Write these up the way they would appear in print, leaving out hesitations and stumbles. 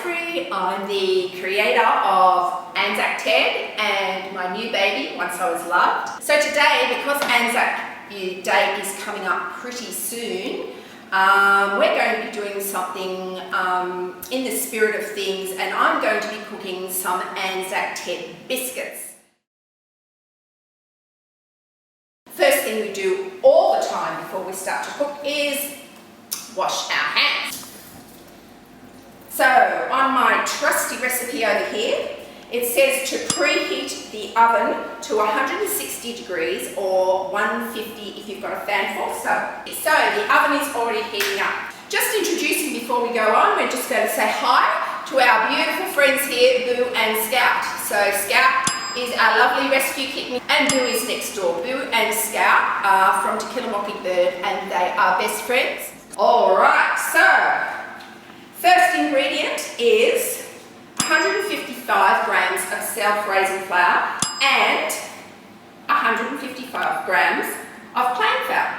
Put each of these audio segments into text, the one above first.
Landsberry. I'm the creator of Anzac Ted and my new baby, Once I Was Loved. So today, because Anzac Day is coming up pretty soon, we're going to be doing something in the spirit of things, and I'm going to be cooking some Anzac Ted biscuits. First thing we do all the time before we start to cook is wash our hands. So on my trusty recipe over here, it says to preheat the oven to 160 degrees or 150 if you've got a fan force. So the oven is already heating up. Just introducing before we go on, we're just going to say hi to our beautiful friends here, Boo and Scout. So Scout is our lovely rescue kitten and Boo is next door. Boo and Scout are from To Kill a Mockingbird and they are best friends. Alright, so first ingredient is 155 grams of self-raising flour and 155 grams of plain flour.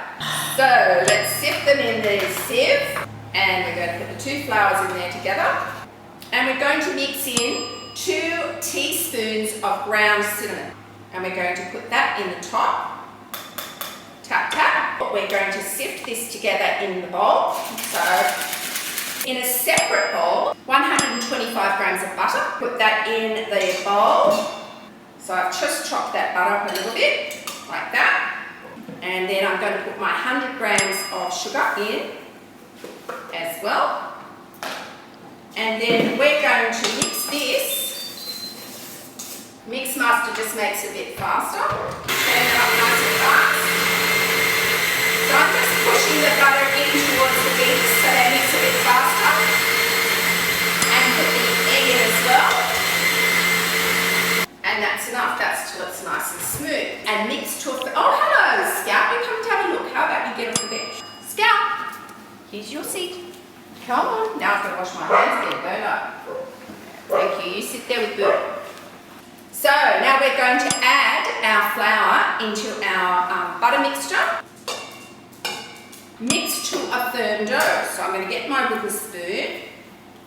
So let's sift them in the sieve, and we're going to put the two flours in there together, and we're going to mix in 2 teaspoons of ground cinnamon, and we're going to put that in the top. Tap tap. We're going to sift this together in the bowl. So in a separate bowl, 125 grams of butter. Put that in the bowl. So I've just chopped that butter up a little bit, like that. And then I'm going to put my 100 grams of sugar in as well. And then we're going to mix this. Mix Master just makes it a bit faster. Turn it up nice and fast. So I'm just pushing the butter in towards the beef so that it makes it a bit faster. And put the egg in as well. And that's enough. That's till it's nice and smooth. And mix to a... Oh, hello, Scout. You come and have a look. How about you get off the bench? Scout, here's your seat. Come on. Now I've got to wash my hands there, don't I? Thank you. You sit there with Boo. So now we're going to add our flour into our butter mixture. Mix to a firm dough. So I'm going to get my wooden spoon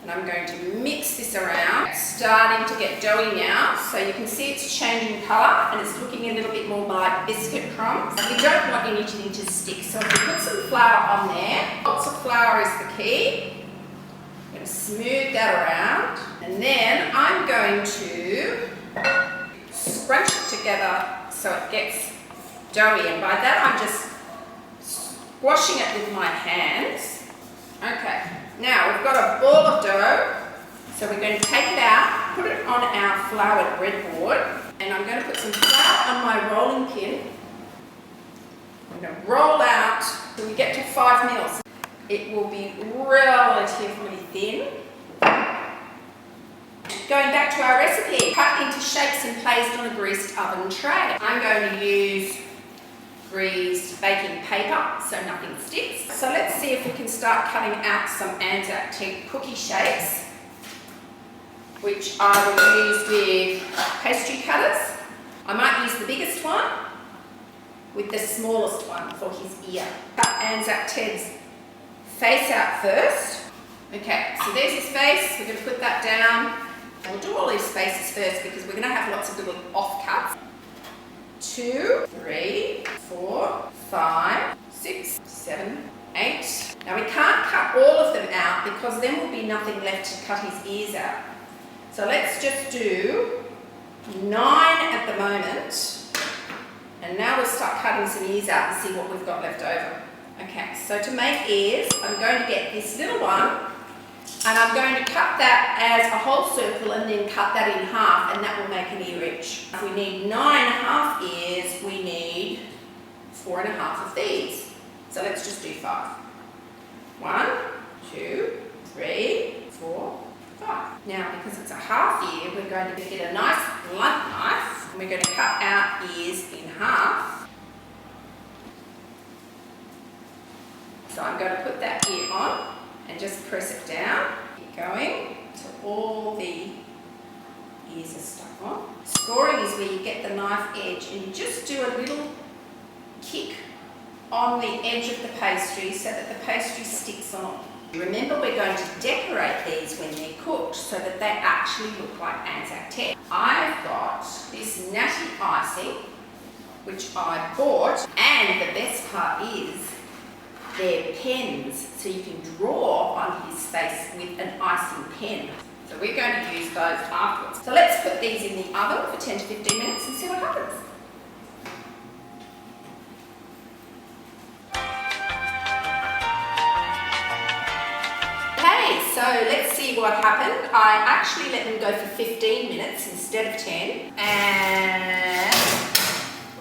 and I'm going to mix this around. It's starting to get doughy now, so you can see it's changing colour and it's looking a little bit more like biscuit crumbs. We don't want anything to stick, so if we put some flour on there, lots of flour is the key. I'm going to smooth that around, and then I'm going to scrunch it together so it gets doughy, and by that I'm just squashing it with my hands. Okay, now we've got a ball of dough, so we're going to take it out, put it on our floured breadboard, and I'm going to put some flour on my rolling pin. I'm going to roll out till we get to 5 mils. It will be relatively thin. Going back to our recipe, cut into shapes and placed on a greased oven tray. I'm going to use greased baking paper so nothing sticks. So let's see if we can start cutting out some Anzac Ted cookie shapes, which I will use with pastry cutters. I might use the biggest one with the smallest one for his ear. Cut Anzac Ted's face out first. Okay, so there's his face. We're going to put that down. We'll do all these faces first because we're going to have lots of little offcuts. 2, 3, 4, 5, 6, 7, 8. Now we can't cut all of them out because then will be nothing left to cut his ears out. So let's just do 9 at the moment. And now we'll start cutting some ears out and see what we've got left over. Okay, so to make ears, I'm going to get this little one and I'm going to cut that as a whole circle and then cut that in half, and that will make an ear each. If we need 9.5 ears, we need 4.5 of these. So let's just do 5. 1, 2, 3, 4, 5. Now, because it's a half ear, we're going to get a nice blunt knife and we're going to cut our ears in half. So I'm going to put that ear on and just press it down. Keep going until all the ears are stuck on. Scoring is where you get the knife edge and you just do a little kick on the edge of the pastry so that the pastry sticks on. Remember, we're going to decorate these when they're cooked so that they actually look like Anzac Ted. I've got this natty icing, which I bought, and the best part is they're pens, so you can draw on his face with an icing pen. So we're going to use those afterwards. So let's put these in the oven for 10 to 15 minutes and see what happens. So let's see what happened. I actually let them go for 15 minutes instead of 10. And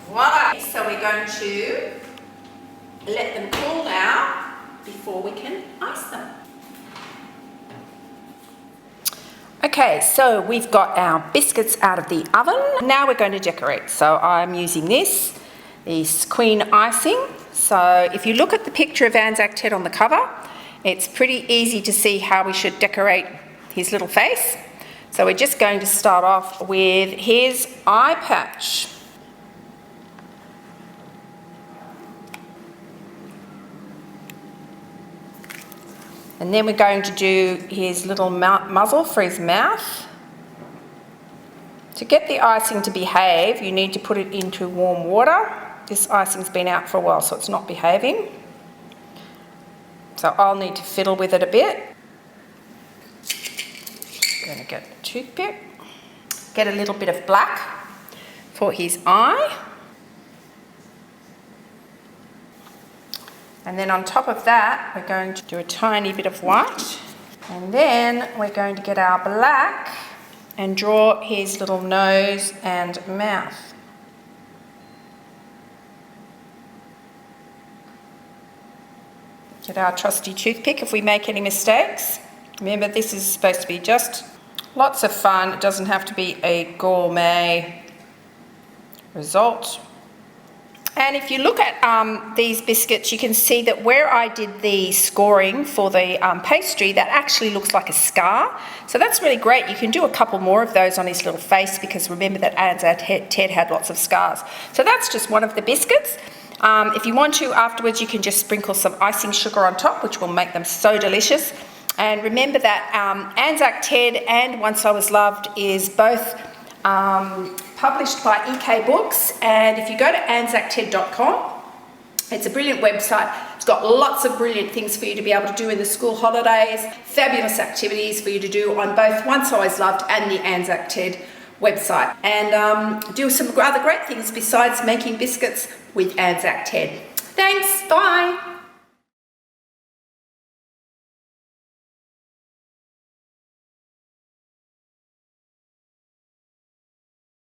voila! So we're going to let them cool down before we can ice them. Okay, so we've got our biscuits out of the oven. Now we're going to decorate. So I'm using this queen icing. So if you look at the picture of Anzac Ted on the cover, it's pretty easy to see how we should decorate his little face. So we're just going to start off with his eye patch. And then we're going to do his little muzzle for his mouth. To get the icing to behave, you need to put it into warm water. This icing's been out for a while, so it's not behaving. So I'll need to fiddle with it a bit. I'm going to get a toothpick, get a little bit of black for his eye. And then on top of that, we're going to do a tiny bit of white. And then we're going to get our black and draw his little nose and mouth. Get our trusty toothpick if we make any mistakes. Remember, this is supposed to be just lots of fun. It doesn't have to be a gourmet result. And if you look at these biscuits, you can see that where I did the scoring for the pastry, that actually looks like a scar. So that's really great. You can do a couple more of those on his little face because remember that Anzac Ted had lots of scars. So that's just one of the biscuits. If you want to, afterwards, you can just sprinkle some icing sugar on top, which will make them so delicious. And remember that Anzac Ted and Once I Was Loved is both published by EK Books. And if you go to anzacted.com, it's a brilliant website. It's got lots of brilliant things for you to be able to do in the school holidays, fabulous activities for you to do on both Once I Was Loved and the Anzac Ted website, and do some other great things besides making biscuits with Anzac Ted. Thanks, bye.